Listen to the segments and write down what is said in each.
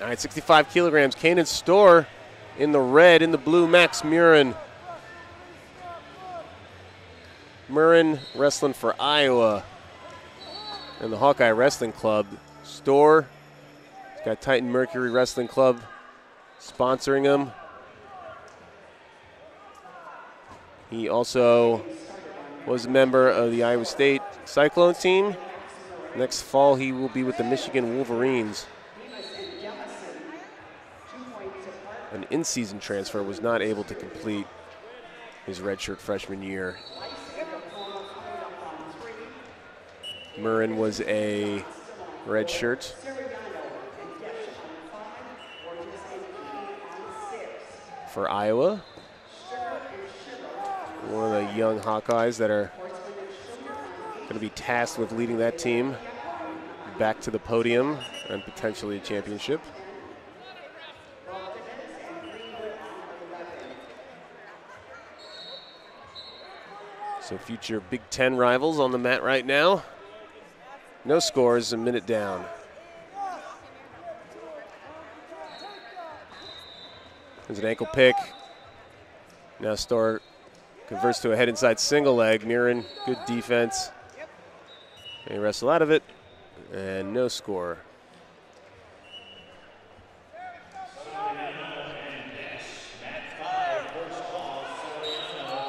All right, 65 kilograms. Kanen Storr in the red, in the blue, Max Murin. Murin wrestling for Iowa and the Hawkeye Wrestling Club. Storr, he's got Titan Mercury Wrestling Club sponsoring him. He also was a member of the Iowa State Cyclone team. Next fall, he will be with the Michigan Wolverines. An in-season transfer, was not able to complete his redshirt freshman year. Murin was a redshirt. For Iowa. One of the young Hawkeyes that are going to be tasked with leading that team back to the podium and potentially a championship. So future Big Ten rivals on the mat right now. No scores, a minute down. There's an ankle pick. Now Storr converts to a head inside single leg. Murin, good defense. They wrestle out of it, and no score.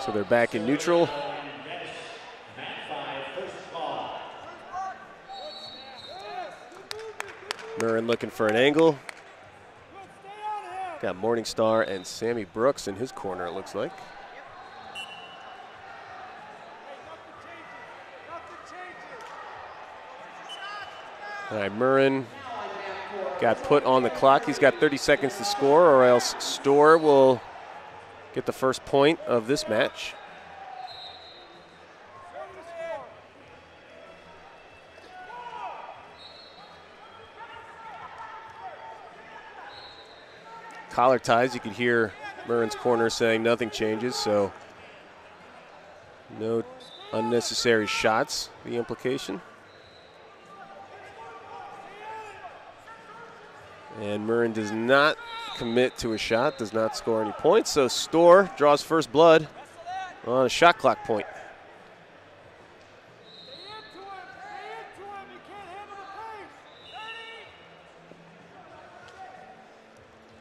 So they're back in neutral. Murin looking for an angle. Got Morningstar and Sammy Brooks in his corner, it looks like. All right, Murin got put on the clock. He's got 30 seconds to score, or else Storr will get the first point of this match. Collar ties, you could hear Murin's corner saying nothing changes, so no unnecessary shots, the implication. And Murin does not commit to a shot, does not score any points, so Storr draws first blood on a shot clock point.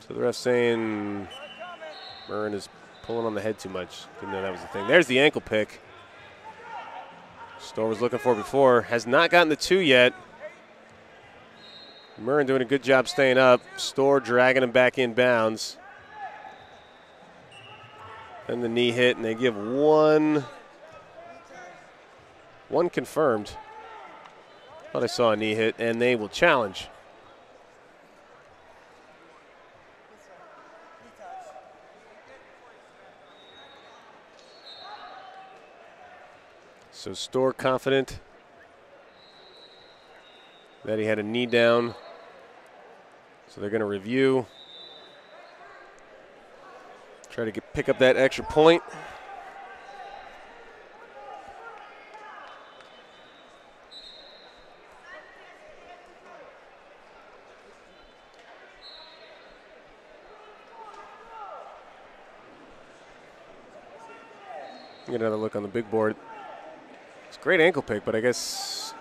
So the ref saying Murin is pulling on the head too much. Didn't know that was the thing. There's the ankle pick. Storr was looking for before. Has not gotten the two yet. Murin doing a good job staying up. Storr dragging him back in bounds. Then the knee hit, and they give one confirmed. Thought I saw a knee hit, and they will challenge. So Storr confident that he had a knee down. So they're going to review. Try to pick up that extra point. Get another look on the big board. It's a great ankle pick, but I guess,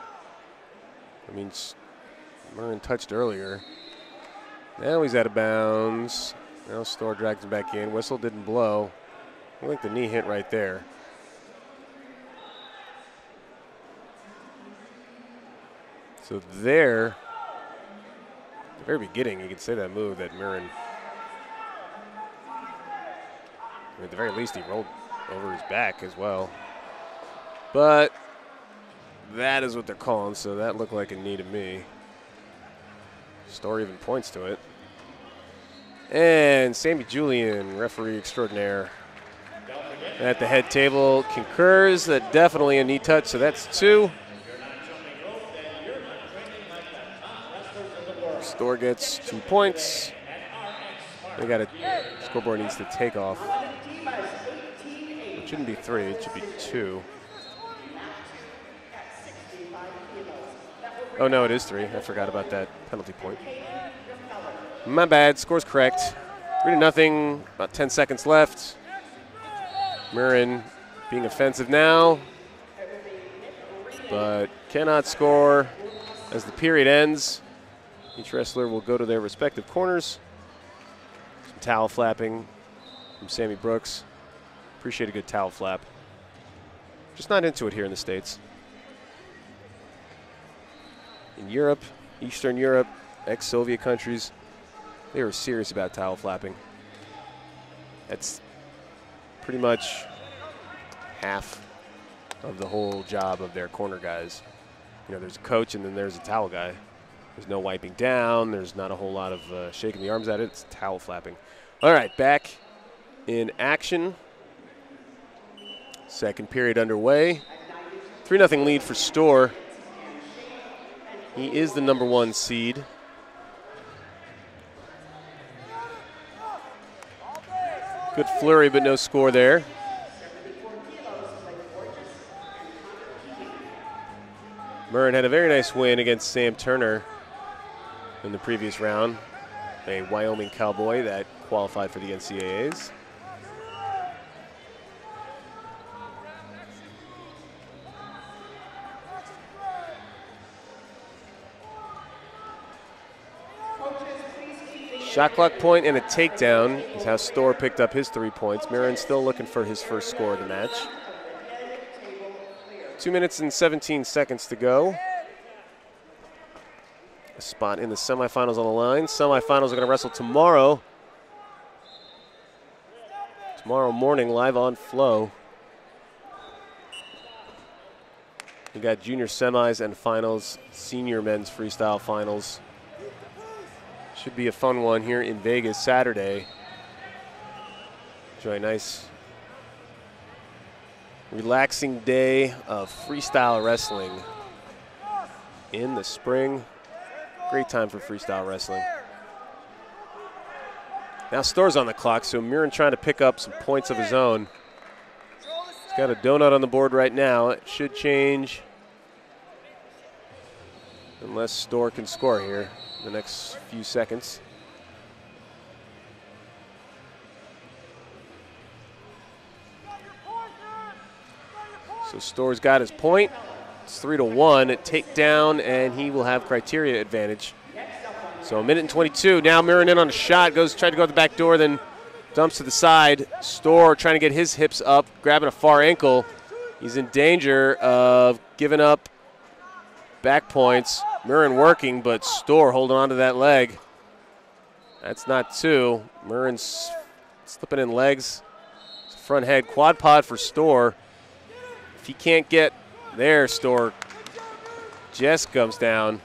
Murin touched earlier. Now he's out of bounds. Now Storr drags him back in. Whistle didn't blow. I think the knee hit right there. So there, at the very beginning, you could say that move that Murin, at the very least, he rolled over his back as well. But that is what they're calling, so that looked like a knee to me. Storr even points to it. And Sammy Julian, referee extraordinaire, at the head table concurs that definitely a knee touch, so that's two. Storr gets 2 points. They got a scoreboard needs to take off. It shouldn't be 3, it should be 2. Oh no, it is 3. I forgot about that penalty point. My bad, score's correct. 3-0, about 10 seconds left. Murin being offensive now, but cannot score as the period ends. Each wrestler will go to their respective corners. Some towel flapping from Sammy Brooks. Appreciate a good towel flap. Just not into it here in the States. In Europe, Eastern Europe, ex-Soviet countries, they were serious about towel flapping. That's pretty much half of the whole job of their corner guys. You know, there's a coach and then there's a towel guy. There's no wiping down. There's not a whole lot of shaking the arms at it. It's towel flapping. All right, back in action. Second period underway. 3-0 lead for Storr. He is the #1 seed. Good flurry, but no score there. Murin had a very nice win against Sam Turner in the previous round, a Wyoming Cowboy that qualified for the NCAAs. Shot clock point and a takedown is how Storr picked up his 3 points. Murin still looking for his first score of the match. 2 minutes and 17 seconds to go. A spot in the semifinals on the line. Semifinals are going to wrestle tomorrow. Tomorrow morning, live on Flow. We got junior semis and finals, senior men's freestyle finals. Should be a fun one here in Vegas Saturday. Enjoy a nice, relaxing day of freestyle wrestling in the spring. Great time for freestyle wrestling. Now Storr's on the clock, so Murin trying to pick up some points of his own. He's got a donut on the board right now. It should change unless Storr can score here in the next few seconds. So Storr's got his point. It's 3-1, a takedown, and he will have criteria advantage. So 1 minute and 22. Now Murin in on a shot, tried to go out the back door, then dumps to the side. Storr trying to get his hips up, grabbing a far ankle. He's in danger of giving up back points. Murin working, but Storr holding on to that leg. That's not two. Murin's slipping in legs. Front head quad pod for Storr. If he can't get there, Storr just comes down.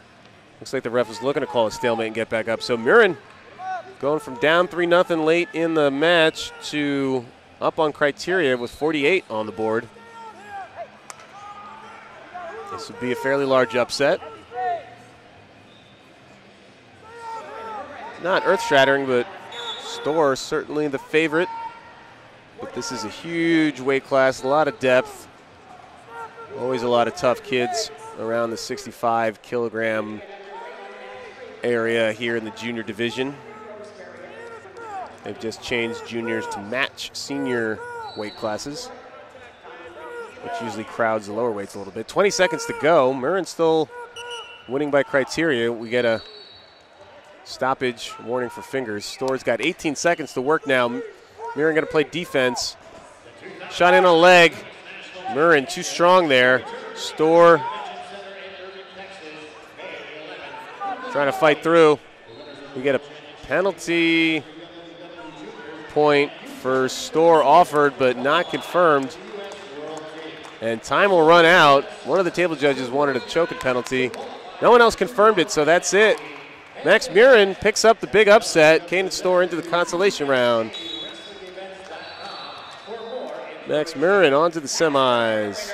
Looks like the ref was looking to call a stalemate and get back up. So Murin going from down 3-0 late in the match to up on criteria with 48 on the board. This would be a fairly large upset. Not earth-shattering, but Storr certainly the favorite. But this is a huge weight class, a lot of depth. Always a lot of tough kids around the 65-kilogram area here in the junior division. They've just changed juniors to match senior weight classes, which usually crowds the lower weights a little bit. 20 seconds to go. Murin still winning by criteria. We get a stoppage warning for fingers. Storr's got 18 seconds to work now. Murin going to play defense. Shot in on a leg. Murin too strong there. Storr trying to fight through. We get a penalty point for Storr offered but not confirmed. And time will run out. One of the table judges wanted a choking penalty. No one else confirmed it, so that's it. Max Murin picks up the big upset. Kanen Storr into the consolation round. Max Murin on to the semis.